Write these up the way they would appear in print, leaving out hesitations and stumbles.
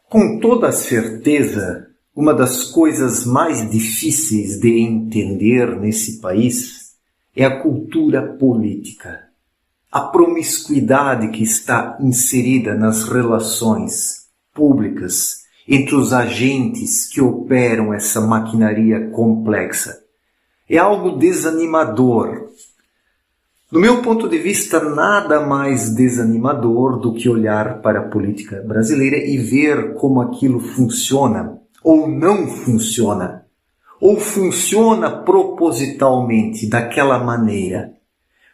Com toda certeza, uma das coisas mais difíceis de entender nesse país é a cultura política. A promiscuidade que está inserida nas relações públicas entre os agentes que operam essa maquinaria complexa. É algo desanimador. Do meu ponto de vista, nada mais desanimador do que olhar para a política brasileira e ver como aquilo funciona ou não funciona, ou funciona propositalmente daquela maneira,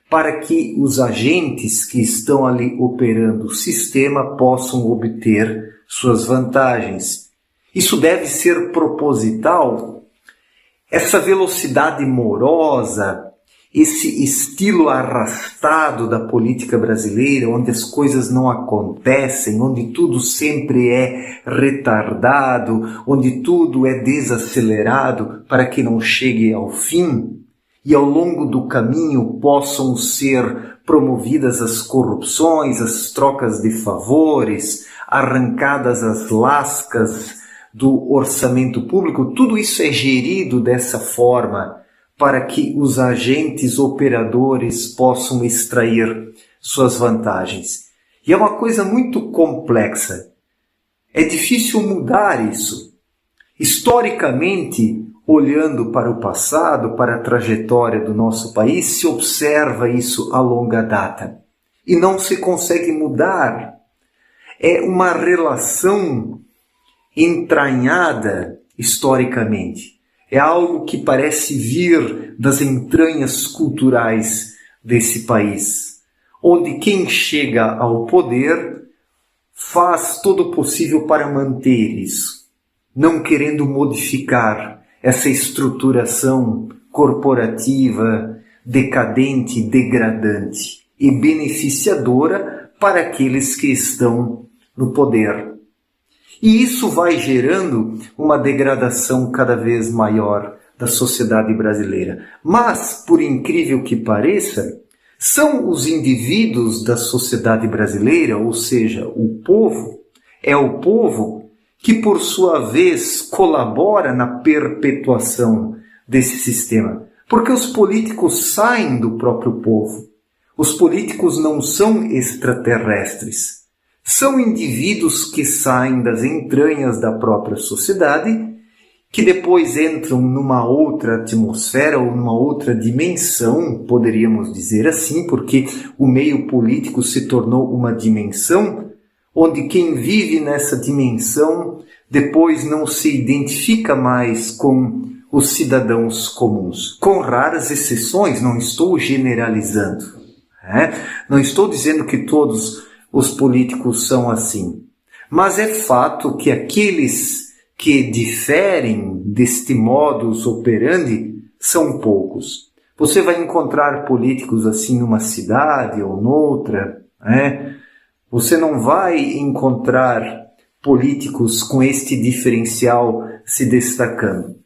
para que os agentes que estão ali operando o sistema possam obter suas vantagens. Isso deve ser proposital. Essa velocidade morosa, esse estilo arrastado da política brasileira, onde as coisas não acontecem, onde tudo sempre é retardado, onde tudo é desacelerado para que não chegue ao fim e ao longo do caminho possam ser promovidas as corrupções, as trocas de favores, arrancadas as lascas do orçamento público, tudo isso é gerido dessa forma, para que os agentes operadores possam extrair suas vantagens. E é uma coisa muito complexa. É difícil mudar isso. Historicamente, olhando para o passado, para a trajetória do nosso país, se observa isso a longa data. E não se consegue mudar. É uma relação entranhada historicamente. É algo que parece vir das entranhas culturais desse país, onde quem chega ao poder faz todo o possível para manter isso, não querendo modificar essa estruturação corporativa, decadente, degradante e beneficiadora para aqueles que estão no poder. E isso vai gerando uma degradação cada vez maior da sociedade brasileira. Mas, por incrível que pareça, são os indivíduos da sociedade brasileira, ou seja, o povo, é o povo que, por sua vez, colabora na perpetuação desse sistema. Porque os políticos saem do próprio povo. Os políticos não são extraterrestres. São indivíduos que saem das entranhas da própria sociedade, que depois entram numa outra atmosfera ou numa outra dimensão, poderíamos dizer assim, porque o meio político se tornou uma dimensão onde quem vive nessa dimensão depois não se identifica mais com os cidadãos comuns. Com raras exceções, não estou generalizando. Não estou dizendo que todos os políticos são assim. Mas é fato que aqueles que diferem deste modus operandi são poucos. Você vai encontrar políticos assim numa cidade ou noutra. Você não vai encontrar políticos com este diferencial se destacando.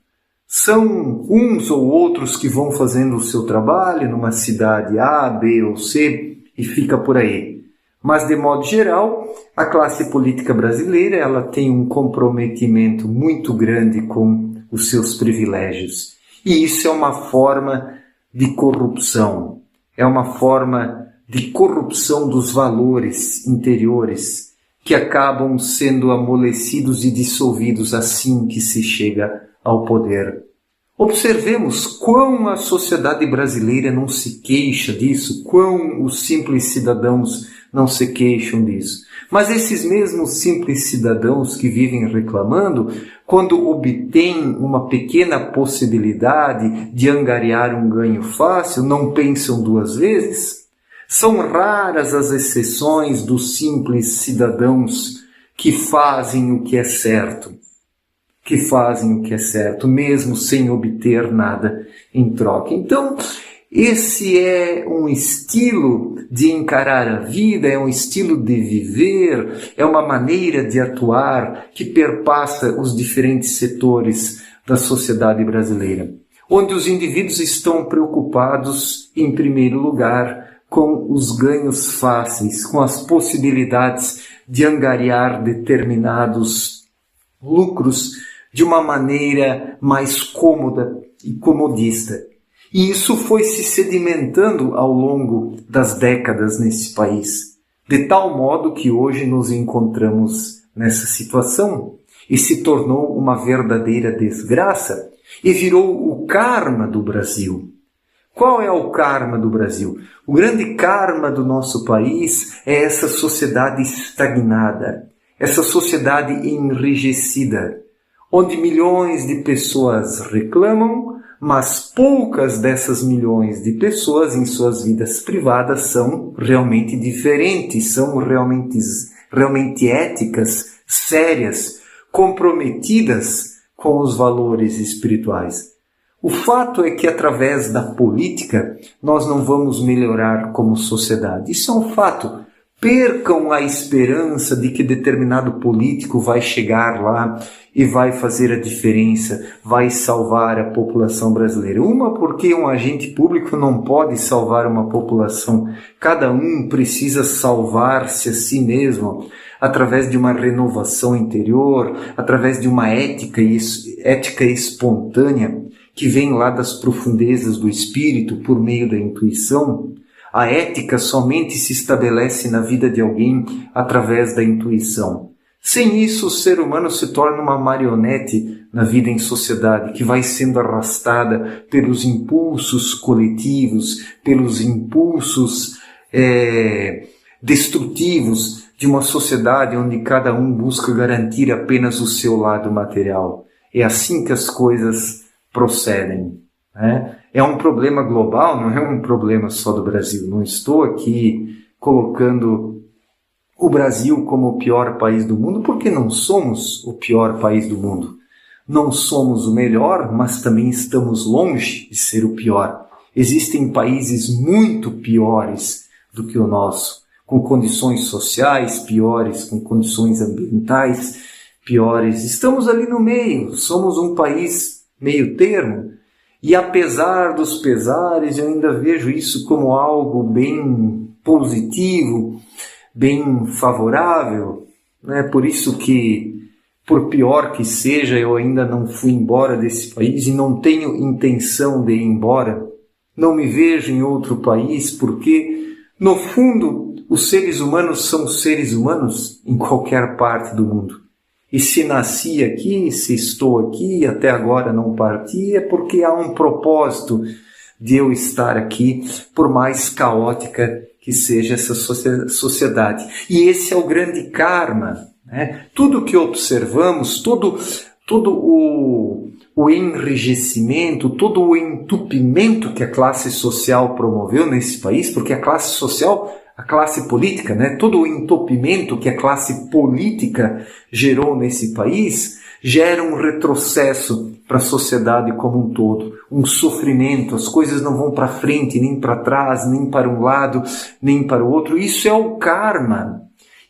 São uns ou outros que vão fazendo o seu trabalho numa cidade A, B ou C e fica por aí. Mas, de modo geral, a classe política brasileira ela tem um comprometimento muito grande com os seus privilégios. E isso é uma forma de corrupção. É uma forma de corrupção dos valores interiores que acabam sendo amolecidos e dissolvidos assim que se chega ao poder. Observemos quão a sociedade brasileira não se queixa disso, quão os simples cidadãos não se queixam disso. Mas esses mesmos simples cidadãos que vivem reclamando, quando obtêm uma pequena possibilidade de angariar um ganho fácil, não pensam duas vezes? São raras as exceções dos simples cidadãos que fazem o que é certo. Mesmo sem obter nada em troca. Então, esse é um estilo de encarar a vida, é um estilo de viver, é uma maneira de atuar que perpassa os diferentes setores da sociedade brasileira, onde os indivíduos estão preocupados, em primeiro lugar, com os ganhos fáceis, com as possibilidades de angariar determinados lucros de uma maneira mais cômoda e comodista. E isso foi se sedimentando ao longo das décadas nesse país, de tal modo que hoje nos encontramos nessa situação e se tornou uma verdadeira desgraça e virou o karma do Brasil. Qual é o karma do Brasil? O grande karma do nosso país é essa sociedade estagnada, essa sociedade enrijecida, onde milhões de pessoas reclamam, mas poucas dessas milhões de pessoas em suas vidas privadas são realmente diferentes, são realmente éticas, sérias, comprometidas com os valores espirituais. O fato é que através da política nós não vamos melhorar como sociedade. Isso é um fato. Percam a esperança de que determinado político vai chegar lá e vai fazer a diferença, vai salvar a população brasileira. Uma, porque um agente público não pode salvar uma população. Cada um precisa salvar-se a si mesmo através de uma renovação interior, através de uma ética espontânea que vem lá das profundezas do espírito por meio da intuição. A ética somente se estabelece na vida de alguém através da intuição. Sem isso, o ser humano se torna uma marionete na vida em sociedade, que vai sendo arrastada pelos impulsos coletivos, pelos impulsos destrutivos de uma sociedade onde cada um busca garantir apenas o seu lado material. É assim que as coisas procedem, né? É um problema global, não é um problema só do Brasil. Não estou aqui colocando o Brasil como o pior país do mundo, porque não somos o pior país do mundo. Não somos o melhor, mas também estamos longe de ser o pior. Existem países muito piores do que o nosso, com condições sociais piores, com condições ambientais piores. Estamos ali no meio, somos um país meio termo, e apesar dos pesares, eu ainda vejo isso como algo bem positivo, bem favorável, né? Por isso que, por pior que seja, eu ainda não fui embora desse país e não tenho intenção de ir embora. Não me vejo em outro país porque, no fundo, os seres humanos são seres humanos em qualquer parte do mundo. E se nasci aqui, se estou aqui, até agora não parti, é porque há um propósito de eu estar aqui, por mais caótica que seja essa sociedade. E esse é o grande karma, né? Tudo que observamos, todo o enrijecimento, todo o entupimento que a classe social promoveu nesse país, porque a classe social, a classe política, né? Todo o entupimento que a classe política gerou nesse país gera um retrocesso para a sociedade como um todo, um sofrimento, as coisas não vão para frente, nem para trás, nem para um lado, nem para o outro. Isso é o karma.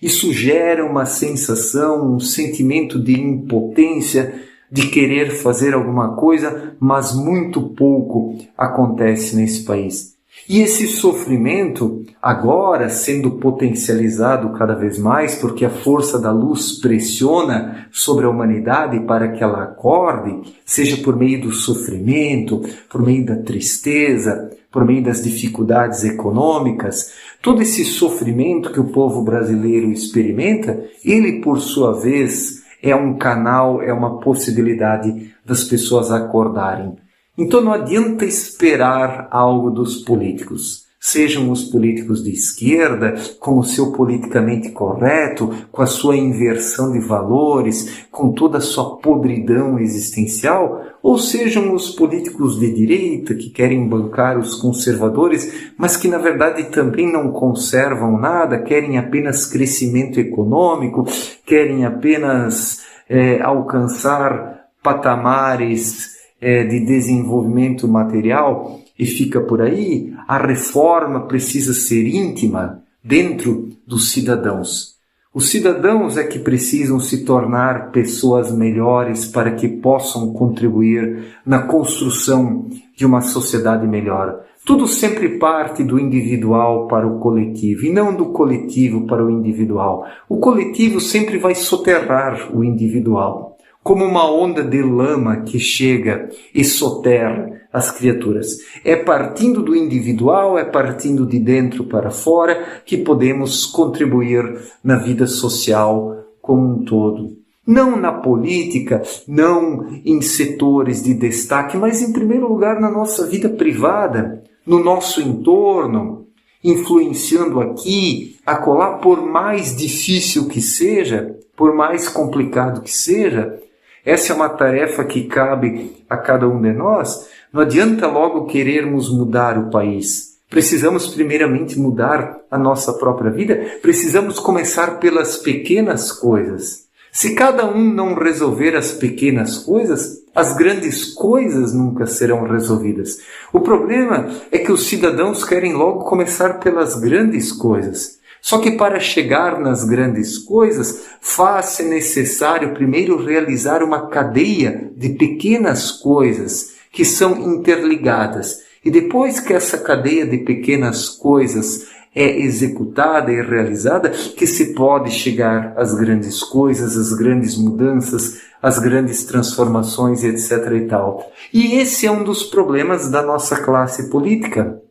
Isso gera uma sensação, um sentimento de impotência, de querer fazer alguma coisa, mas muito pouco acontece nesse país. E esse sofrimento, agora sendo potencializado cada vez mais, porque a força da luz pressiona sobre a humanidade para que ela acorde, seja por meio do sofrimento, por meio da tristeza, por meio das dificuldades econômicas, todo esse sofrimento que o povo brasileiro experimenta, ele, por sua vez, é um canal, é uma possibilidade das pessoas acordarem. Então não adianta esperar algo dos políticos. Sejam os políticos de esquerda, com o seu politicamente correto, com a sua inversão de valores, com toda a sua podridão existencial, ou sejam os políticos de direita que querem bancar os conservadores, mas que na verdade também não conservam nada, querem apenas crescimento econômico, querem apenas alcançar patamares de desenvolvimento material e fica por aí. A reforma precisa ser íntima dentro dos cidadãos. Os cidadãos é que precisam se tornar pessoas melhores para que possam contribuir na construção de uma sociedade melhor. Tudo sempre parte do individual para o coletivo e não do coletivo para o individual. O coletivo sempre vai soterrar o individual. como uma onda de lama que chega e soterra as criaturas. É partindo do individual, é partindo de dentro para fora que podemos contribuir na vida social como um todo. Não na política, não em setores de destaque, mas em primeiro lugar na nossa vida privada, no nosso entorno, influenciando aqui, acolá, por mais difícil que seja, por mais complicado que seja. Essa é uma tarefa que cabe a cada um de nós. Não adianta logo querermos mudar o país. Precisamos primeiramente mudar a nossa própria vida. Precisamos começar pelas pequenas coisas. Se cada um não resolver as pequenas coisas, as grandes coisas nunca serão resolvidas. O problema é que os cidadãos querem logo começar pelas grandes coisas. Só que para chegar nas grandes coisas, faz-se necessário primeiro realizar uma cadeia de pequenas coisas que são interligadas. E depois que essa cadeia de pequenas coisas é executada e realizada, que se pode chegar às grandes coisas, às grandes mudanças, às grandes transformações, etc. e tal. E esse é um dos problemas da nossa classe política.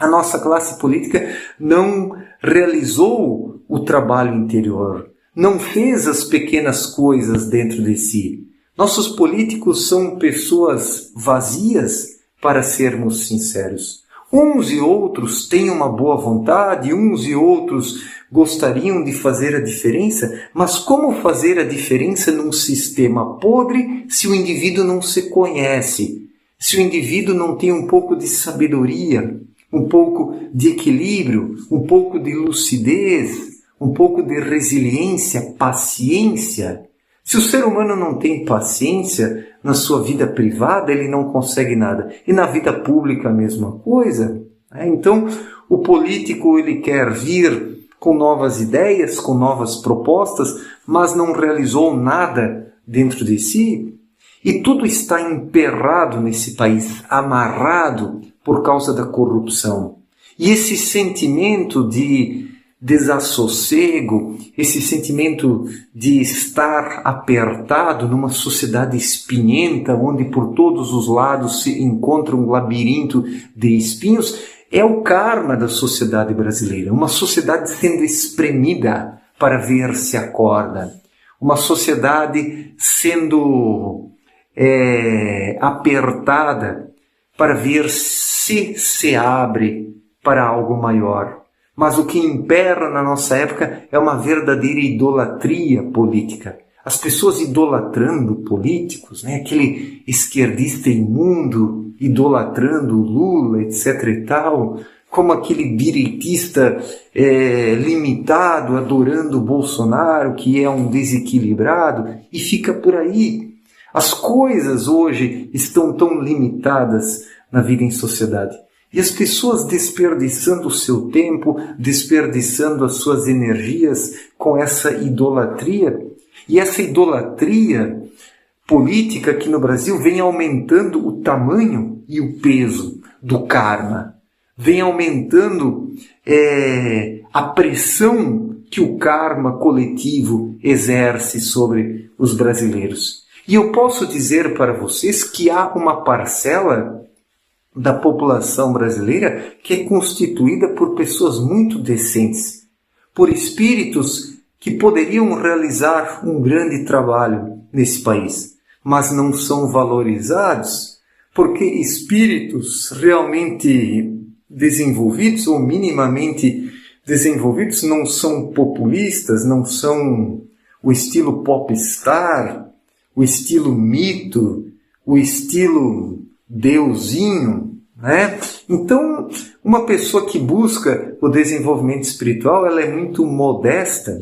A nossa classe política não realizou o trabalho interior, não fez as pequenas coisas dentro de si. Nossos políticos são pessoas vazias, para sermos sinceros. Uns e outros têm uma boa vontade, uns e outros gostariam de fazer a diferença, mas como fazer a diferença num sistema podre se o indivíduo não se conhece, se o indivíduo não tem um pouco de sabedoria, um pouco de equilíbrio, um pouco de lucidez, um pouco de resiliência, paciência? Se o ser humano não tem paciência na sua vida privada, ele não consegue nada. E na vida pública a mesma coisa. Então, o político ele quer vir com novas ideias, com novas propostas, mas não realizou nada dentro de si. E tudo está emperrado nesse país, amarrado por causa da corrupção. E esse sentimento de desassossego, esse sentimento de estar apertado numa sociedade espinhenta, onde por todos os lados se encontra um labirinto de espinhos, é o karma da sociedade brasileira. Uma sociedade sendo espremida para ver se acorda. Uma sociedade sendo apertada para ver se abre para algo maior. Mas o que impera na nossa época é uma verdadeira idolatria política. As pessoas idolatrando políticos, aquele esquerdista imundo idolatrando Lula, etc. e tal, como aquele direitista limitado adorando Bolsonaro, que é um desequilibrado, e fica por aí. As coisas hoje estão tão limitadas na vida em sociedade. E as pessoas desperdiçando o seu tempo, desperdiçando as suas energias com essa idolatria. E essa idolatria política aqui no Brasil vem aumentando o tamanho e o peso do karma. Vem aumentando a pressão que o karma coletivo exerce sobre os brasileiros. E eu posso dizer para vocês que há uma parcela da população brasileira que é constituída por pessoas muito decentes, por espíritos que poderiam realizar um grande trabalho nesse país, mas não são valorizados porque espíritos realmente desenvolvidos ou minimamente desenvolvidos não são populistas, não são o estilo popstar, o estilo mito, o estilo deusinho, Então, uma pessoa que busca o desenvolvimento espiritual, ela é muito modesta.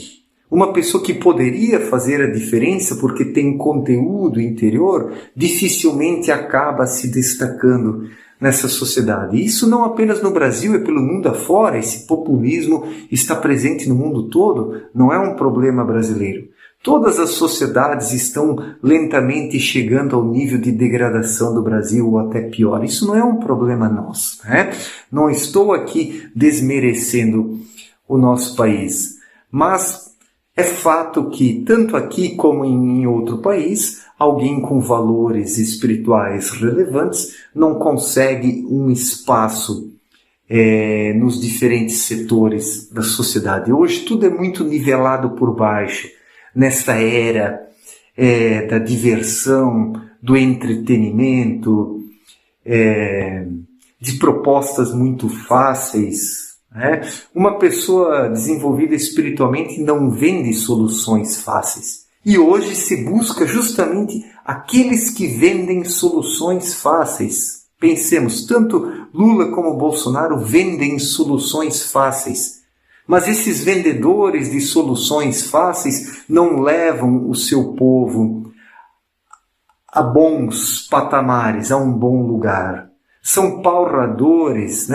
Uma pessoa que poderia fazer a diferença porque tem conteúdo interior, dificilmente acaba se destacando nessa sociedade. Isso não apenas no Brasil, é pelo mundo afora. Esse populismo está presente no mundo todo, não é um problema brasileiro. Todas as sociedades estão lentamente chegando ao nível de degradação do Brasil, ou até pior. Isso não é um problema nosso. Não estou aqui desmerecendo o nosso país, mas É fato que, tanto aqui como em outro país, alguém com valores espirituais relevantes não consegue um espaço nos diferentes setores da sociedade. Hoje tudo é muito nivelado por baixo, nessa era da diversão, do entretenimento, de propostas muito fáceis. Uma pessoa desenvolvida espiritualmente não vende soluções fáceis. E hoje se busca justamente aqueles que vendem soluções fáceis. Pensemos, tanto Lula como Bolsonaro vendem soluções fáceis. Mas esses vendedores de soluções fáceis não levam o seu povo a bons patamares, a um bom lugar. São palradores,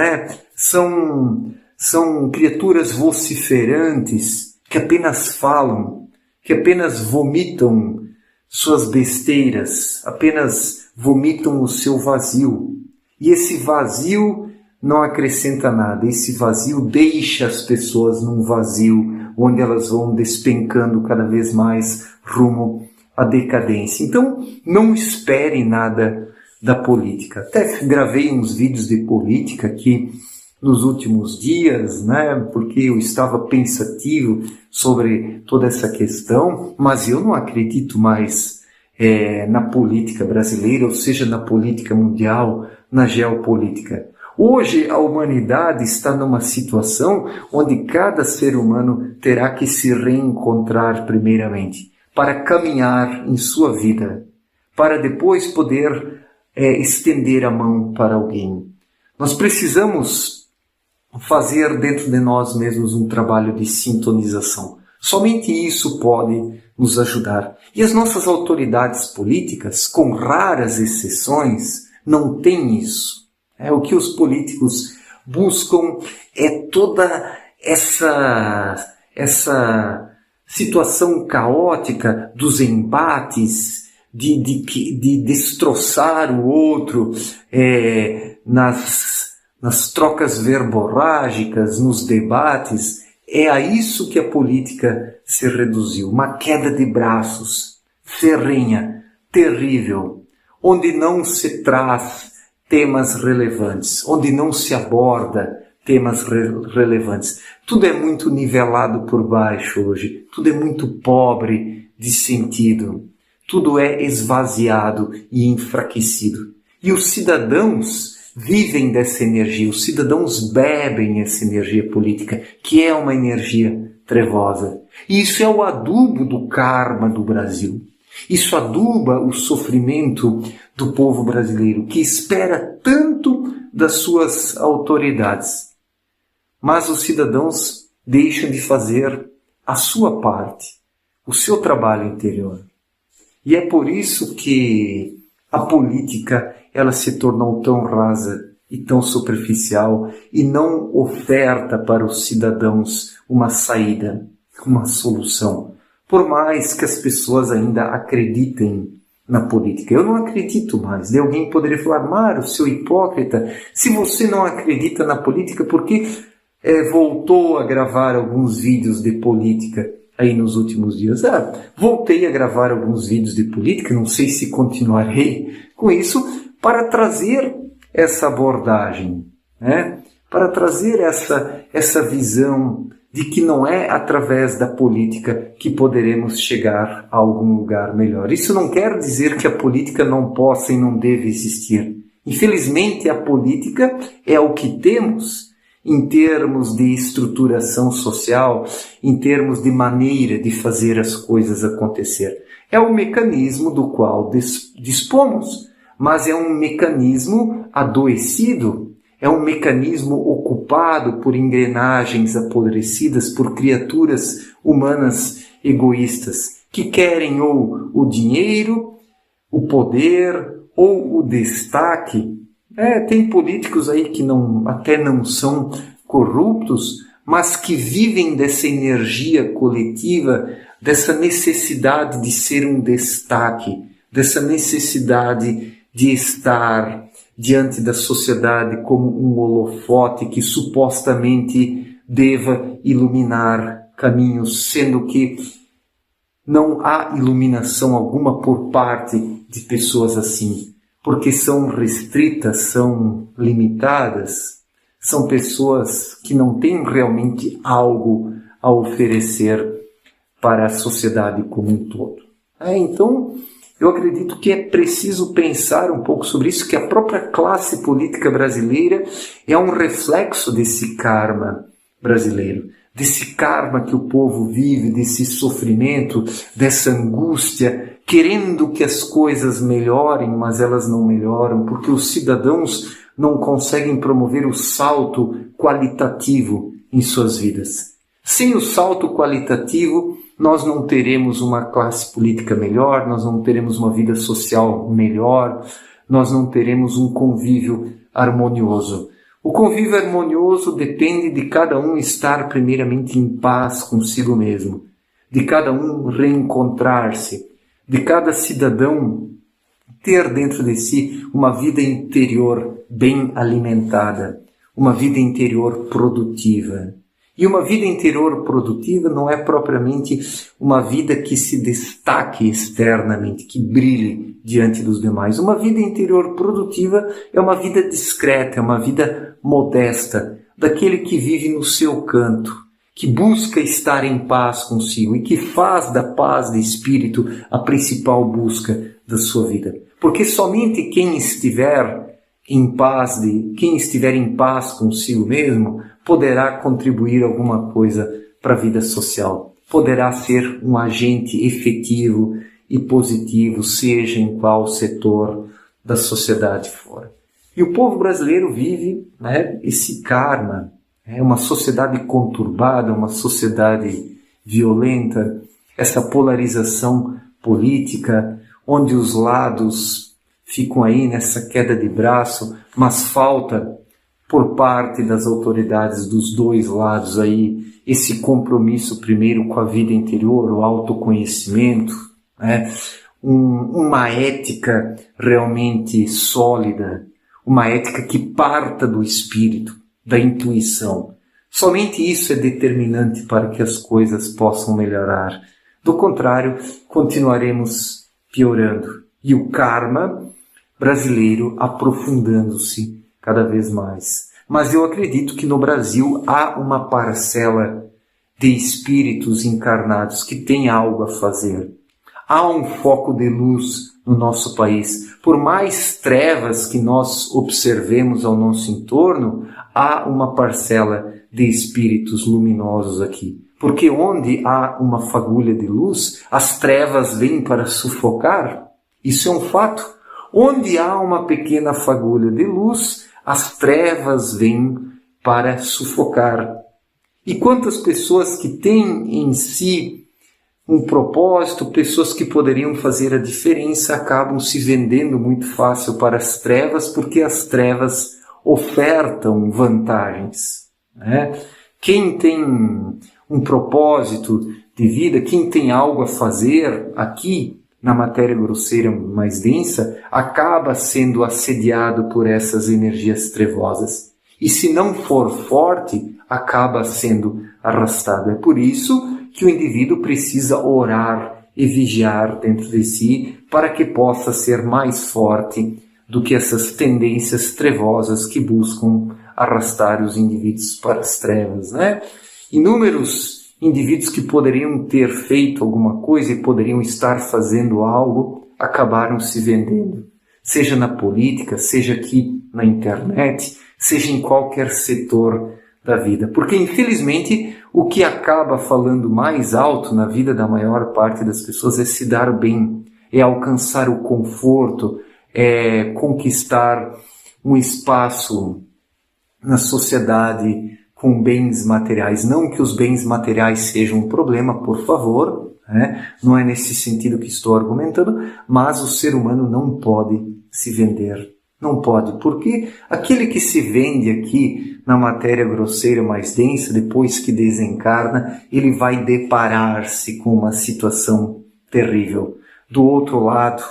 São criaturas vociferantes que apenas falam, que apenas vomitam suas besteiras, apenas vomitam o seu vazio. E esse vazio não acrescenta nada, esse vazio deixa as pessoas num vazio onde elas vão despencando cada vez mais rumo à decadência. Então, não espere nada da política. Até gravei uns vídeos de política aqui nos últimos dias, porque eu estava pensativo sobre toda essa questão, mas eu não acredito mais na política brasileira, ou seja, na política mundial, na geopolítica. Hoje a humanidade está numa situação onde cada ser humano terá que se reencontrar primeiramente, para caminhar em sua vida, para depois poder estender a mão para alguém. Nós precisamos fazer dentro de nós mesmos um trabalho de sintonização. Somente isso pode nos ajudar. E as nossas autoridades políticas, com raras exceções, não têm isso. O que os políticos buscam é toda essa situação caótica dos embates, de destroçar o outro nas trocas verborrágicas, nos debates. É a isso que a política se reduziu. Uma queda de braços, ferrenha, terrível, onde não se traz temas relevantes, onde não se aborda temas relevantes. Tudo é muito nivelado por baixo hoje, tudo é muito pobre de sentido, tudo é esvaziado e enfraquecido. E os cidadãos vivem dessa energia, os cidadãos bebem essa energia política, que é uma energia trevosa. E isso é o adubo do karma do Brasil. Isso aduba o sofrimento do povo brasileiro, que espera tanto das suas autoridades. Mas os cidadãos deixam de fazer a sua parte, o seu trabalho interior. E é por isso que a política ela se tornou tão rasa e tão superficial e não oferta para os cidadãos uma saída, uma solução. Por mais que as pessoas ainda acreditem na política. Eu não acredito mais. Alguém poderia falar, Mário, seu hipócrita, se você não acredita na política, por que voltou a gravar alguns vídeos de política aí nos últimos dias? Voltei a gravar alguns vídeos de política, não sei se continuarei com isso, para trazer essa abordagem, para trazer essa visão de que não é através da política que poderemos chegar a algum lugar melhor. Isso não quer dizer que a política não possa e não deve existir. Infelizmente, a política é o que temos em termos de estruturação social, em termos de maneira de fazer as coisas acontecer. É o mecanismo do qual dispomos, mas é um mecanismo adoecido, é um mecanismo ocupado por engrenagens apodrecidas, por criaturas humanas egoístas, que querem ou o dinheiro, o poder ou o destaque. Tem políticos aí que até não são corruptos, mas que vivem dessa energia coletiva, dessa necessidade de ser um destaque, dessa necessidade de estar diante da sociedade como um holofote que supostamente deva iluminar caminhos, sendo que não há iluminação alguma por parte de pessoas assim, porque são restritas, são limitadas, são pessoas que não têm realmente algo a oferecer para a sociedade como um todo. Então, eu acredito que é preciso pensar um pouco sobre isso, que a própria classe política brasileira é um reflexo desse karma brasileiro, desse karma que o povo vive, desse sofrimento, dessa angústia, querendo que as coisas melhorem, mas elas não melhoram, porque os cidadãos não conseguem promover o salto qualitativo em suas vidas. Sem o salto qualitativo, nós não teremos uma classe política melhor, nós não teremos uma vida social melhor, nós não teremos um convívio harmonioso. O convívio harmonioso depende de cada um estar primeiramente em paz consigo mesmo, de cada um reencontrar-se, de cada cidadão ter dentro de si uma vida interior bem alimentada, uma vida interior produtiva. E uma vida interior produtiva não é propriamente uma vida que se destaque externamente, que brilhe diante dos demais. Uma vida interior produtiva é uma vida discreta, é uma vida modesta, daquele que vive no seu canto, que busca estar em paz consigo e que faz da paz de espírito a principal busca da sua vida. Porque somente quem estiver em paz consigo mesmo, poderá contribuir alguma coisa para a vida social. Poderá ser um agente efetivo e positivo, seja em qual setor da sociedade for. E o povo brasileiro vive esse karma. É uma sociedade conturbada, uma sociedade violenta, essa polarização política, onde os lados ficam aí nessa queda de braço, mas falta por parte das autoridades dos dois lados aí esse compromisso primeiro com a vida interior, o autoconhecimento, uma ética realmente sólida, uma ética que parta do espírito, da intuição. Somente isso é determinante para que as coisas possam melhorar. Do contrário, continuaremos piorando. E o karma brasileiro aprofundando-se cada vez mais. Mas eu acredito que no Brasil há uma parcela de espíritos encarnados que tem algo a fazer. Há um foco de luz no nosso país. Por mais trevas que nós observemos ao nosso entorno, há uma parcela de espíritos luminosos aqui. Porque onde há uma fagulha de luz, as trevas vêm para sufocar. Isso é um fato. Onde há uma pequena fagulha de luz, as trevas vêm para sufocar. E quantas pessoas que têm em si um propósito, pessoas que poderiam fazer a diferença, acabam se vendendo muito fácil para as trevas, porque as trevas ofertam vantagens. Quem tem um propósito de vida, quem tem algo a fazer aqui, na matéria grosseira mais densa, acaba sendo assediado por essas energias trevosas. E se não for forte, acaba sendo arrastado. É por isso que o indivíduo precisa orar e vigiar dentro de si para que possa ser mais forte do que essas tendências trevosas que buscam arrastar os indivíduos para as trevas. Inúmeros indivíduos que poderiam ter feito alguma coisa e poderiam estar fazendo algo, acabaram se vendendo. Seja na política, seja aqui na internet, seja em qualquer setor da vida. Porque, infelizmente, o que acaba falando mais alto na vida da maior parte das pessoas é se dar bem, é alcançar o conforto, é conquistar um espaço na sociedade com bens materiais. Não que os bens materiais sejam um problema, por favor, não é nesse sentido que estou argumentando, mas o ser humano não pode se vender. Não pode, porque aquele que se vende aqui na matéria grosseira mais densa, depois que desencarna, ele vai deparar-se com uma situação terrível. Do outro lado,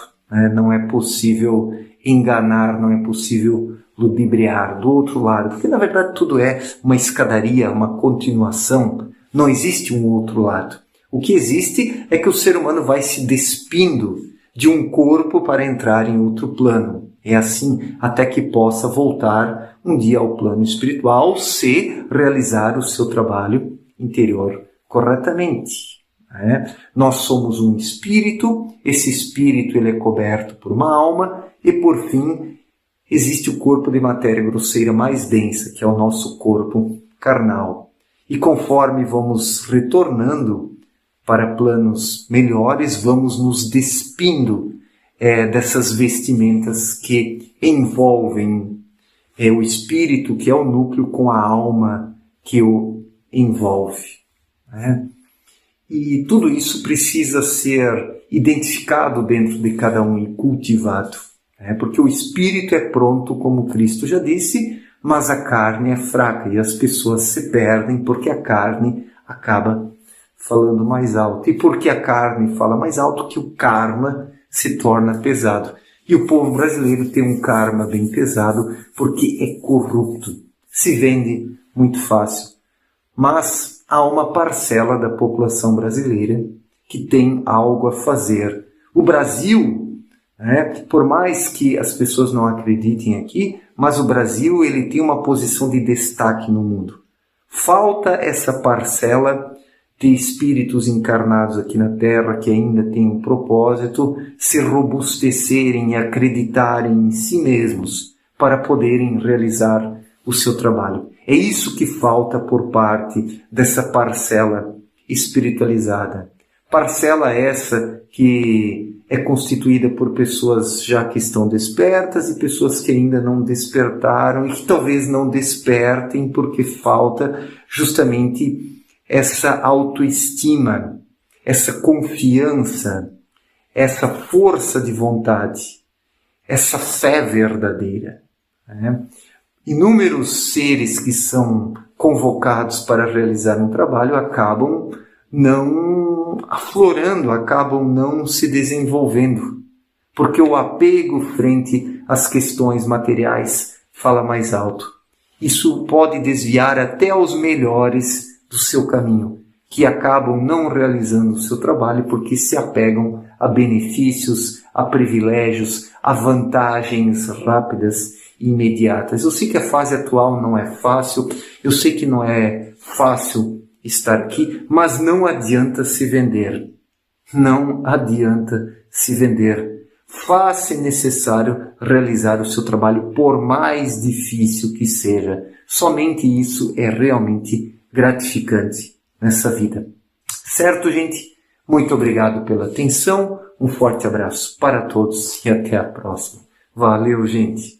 não é possível enganar, não é possível ludibriar. Do outro lado, porque na verdade tudo é uma escadaria, uma continuação Não existe um outro lado. O que existe é que o ser humano vai se despindo de um corpo para entrar em outro plano. É assim até que possa voltar um dia ao plano espiritual se realizar o seu trabalho interior corretamente. Nós somos um espírito, esse espírito ele é coberto por uma alma e, por fim, existe o corpo de matéria grosseira mais densa, que é o nosso corpo carnal. E conforme vamos retornando para planos melhores, vamos nos despindo dessas vestimentas que envolvem o espírito, que é o núcleo, com a alma que o envolve. E tudo isso precisa ser identificado dentro de cada um e cultivado. Porque o espírito é pronto, como Cristo já disse, mas a carne é fraca e as pessoas se perdem porque a carne acaba falando mais alto. E porque a carne fala mais alto, que o karma se torna pesado. E o povo brasileiro tem um karma bem pesado porque é corrupto. Se vende muito fácil. Mas há uma parcela da população brasileira que tem algo a fazer. O Brasil, por mais que as pessoas não acreditem aqui, mas o Brasil ele tem uma posição de destaque no mundo. Falta essa parcela de espíritos encarnados aqui na Terra que ainda tem um propósito, se robustecerem e acreditarem em si mesmos para poderem realizar o seu trabalho. É isso que falta por parte dessa parcela espiritualizada. Parcela essa que é constituída por pessoas já que estão despertas e pessoas que ainda não despertaram e que talvez não despertem porque falta justamente essa autoestima, essa confiança, essa força de vontade, essa fé verdadeira. Inúmeros seres que são convocados para realizar um trabalho acabam não aflorando, acabam não se desenvolvendo, porque o apego frente às questões materiais fala mais alto. Isso pode desviar até os melhores do seu caminho, que acabam não realizando o seu trabalho porque se apegam a benefícios, a privilégios, a vantagens rápidas e imediatas. Eu sei que a fase atual não é fácil, eu sei que não é fácil estar aqui, mas não adianta se vender. Não adianta se vender. Faz-se necessário realizar o seu trabalho, por mais difícil que seja. Somente isso é realmente gratificante nessa vida. Certo, gente? Muito obrigado pela atenção, um forte abraço para todos e até a próxima. Valeu, gente!